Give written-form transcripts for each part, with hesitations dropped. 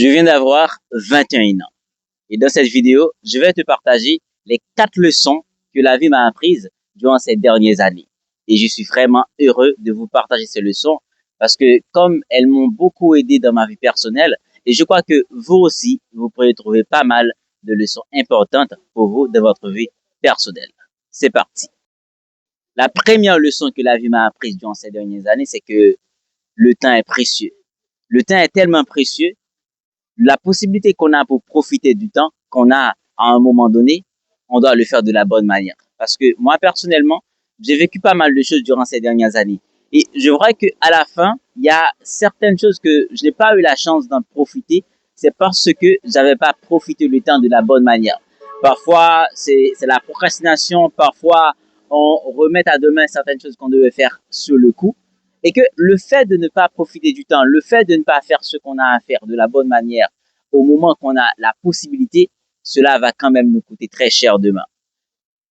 Je viens d'avoir 21 ans et dans cette vidéo, je vais te partager les 4 leçons que la vie m'a apprises durant ces dernières années. Et je suis vraiment heureux de vous partager ces leçons parce que comme elles m'ont beaucoup aidé dans ma vie personnelle, et je crois que vous aussi, vous pourrez trouver pas mal de leçons importantes pour vous dans votre vie personnelle. C'est parti. La première leçon que la vie m'a apprise durant ces dernières années, c'est que le temps est précieux. Le temps est tellement précieux, la possibilité qu'on a pour profiter du temps qu'on a à un moment donné, on doit le faire de la bonne manière. Parce que moi, personnellement, j'ai vécu pas mal de choses durant ces dernières années. Et je vois que à la fin, il y a certaines choses que je n'ai pas eu la chance d'en profiter. C'est parce que j'avais pas profité le temps de la bonne manière. Parfois, c'est la procrastination. Parfois, on remet à demain certaines choses qu'on devait faire sur le coup. Et que le fait de ne pas profiter du temps, le fait de ne pas faire ce qu'on a à faire de la bonne manière au moment qu'on a la possibilité, cela va quand même nous coûter très cher demain.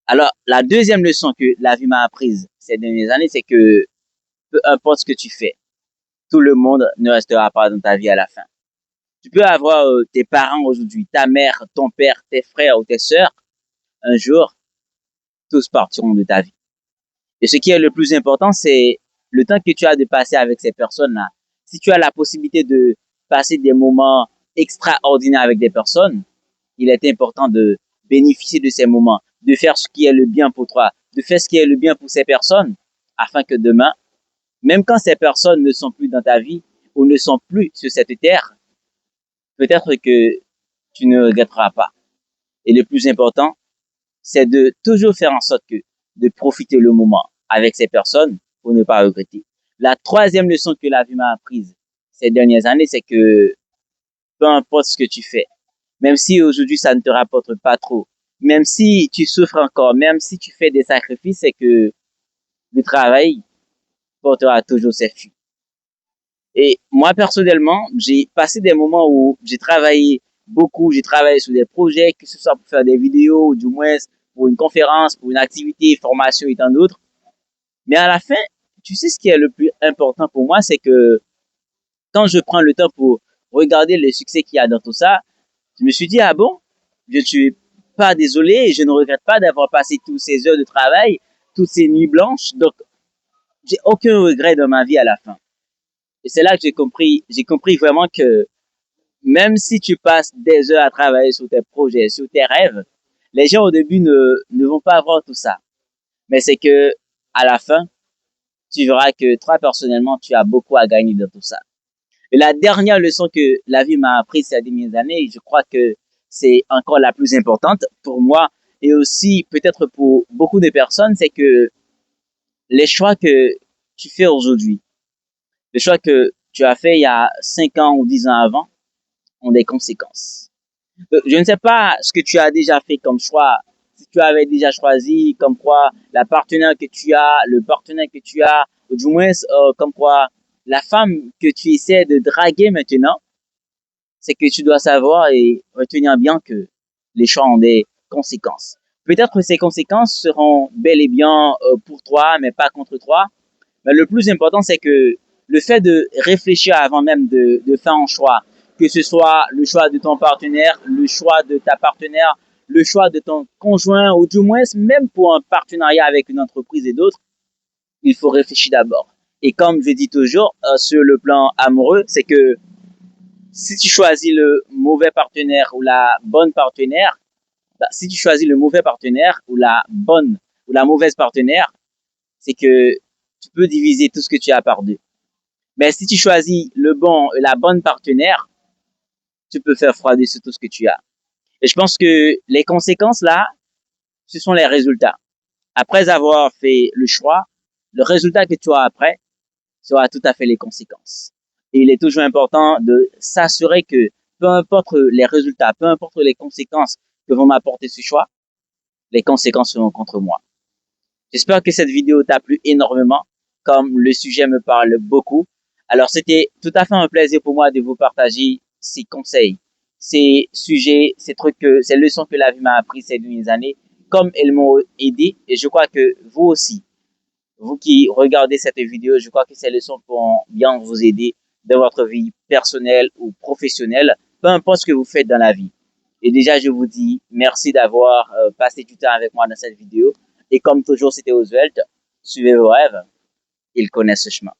Alors, la deuxième leçon que la vie m'a apprise ces dernières années, c'est que peu importe ce que tu fais, tout le monde ne restera pas dans ta vie à la fin. Tu peux avoir tes parents aujourd'hui, ta mère, ton père, tes frères ou tes sœurs. Un jour, tous partiront de ta vie. Et ce qui est le plus important, c'est le temps que tu as de passer avec ces personnes-là. Si tu as la possibilité de passer des moments extraordinaires avec des personnes, il est important de bénéficier de ces moments, de faire ce qui est le bien pour toi, de faire ce qui est le bien pour ces personnes, afin que demain, même quand ces personnes ne sont plus dans ta vie ou ne sont plus sur cette terre, peut-être que tu ne regretteras pas. Et le plus important, c'est de toujours faire en sorte que de profiter le moment avec ces personnes pour ne pas regretter. La troisième leçon que la vie m'a apprise ces dernières années, c'est que peu importe ce que tu fais, même si aujourd'hui ça ne te rapporte pas trop, même si tu souffres encore, même si tu fais des sacrifices, c'est que le travail portera toujours ses fruits. Et moi, personnellement, j'ai passé des moments où j'ai travaillé beaucoup, j'ai travaillé sur des projets, que ce soit pour faire des vidéos, ou du moins pour une conférence, pour une activité, formation et tant d'autres. Mais à la fin, tu sais ce qui est le plus important pour moi, c'est que quand je prends le temps pour regarder le succès qu'il y a dans tout ça, je me suis dit, ah bon, je ne suis pas désolé et je ne regrette pas d'avoir passé toutes ces heures de travail, toutes ces nuits blanches. Donc, j'ai aucun regret dans ma vie à la fin. Et c'est là que j'ai compris vraiment que même si tu passes des heures à travailler sur tes projets, sur tes rêves, les gens au début ne vont pas voir tout ça. Mais c'est que, à la fin, tu verras que toi, personnellement, tu as beaucoup à gagner dans tout ça. Et la dernière leçon que la vie m'a apprise ces dernières années, je crois que c'est encore la plus importante pour moi et aussi peut-être pour beaucoup de personnes, c'est que les choix que tu fais aujourd'hui, les choix que tu as fait il y a 5 ans ou 10 ans avant, ont des conséquences. Je ne sais pas ce que tu as déjà fait comme choix, si tu avais déjà choisi comme quoi la partenaire que tu as, le partenaire que tu as, ou du moins comme quoi la femme que tu essaies de draguer maintenant, c'est que tu dois savoir et retenir bien que les choix ont des conséquences. Peut-être que ces conséquences seront bel et bien pour toi, mais pas contre toi. Mais le plus important, c'est que le fait de réfléchir avant même de faire un choix, que ce soit le choix de ton partenaire, le choix de ta partenaire, le choix de ton conjoint, ou du moins même pour un partenariat avec une entreprise et d'autres, il faut réfléchir d'abord. Et comme je dis toujours, sur le plan amoureux, c'est que si tu choisis le mauvais partenaire ou la bonne partenaire, bah, si tu choisis le mauvais partenaire ou la bonne ou la mauvaise partenaire, c'est que tu peux diviser tout ce que tu as par deux. Mais si tu choisis le bon et la bonne partenaire, tu peux faire froidir sur tout ce que tu as. Et je pense que les conséquences là, ce sont les résultats. Après avoir fait le choix, le résultat que tu as après sera tout à fait les conséquences. Et il est toujours important de s'assurer que peu importe les résultats, peu importe les conséquences que vont m'apporter ce choix, les conséquences seront contre moi. J'espère que cette vidéo t'a plu énormément, comme le sujet me parle beaucoup. Alors, c'était tout à fait un plaisir pour moi de vous partager ces conseils, ces sujets, ces trucs, ces leçons que la vie m'a appris ces dernières années, comme elles m'ont aidé. Et je crois que vous aussi, vous qui regardez cette vidéo, je crois que ces leçons pourront bien vous aider dans votre vie personnelle ou professionnelle. peu importe ce que vous faites dans la vie. Et déjà, je vous dis merci d'avoir passé du temps avec moi dans cette vidéo. Et comme toujours, c'était Oswald. Suivez vos rêves, ils connaissent ce chemin.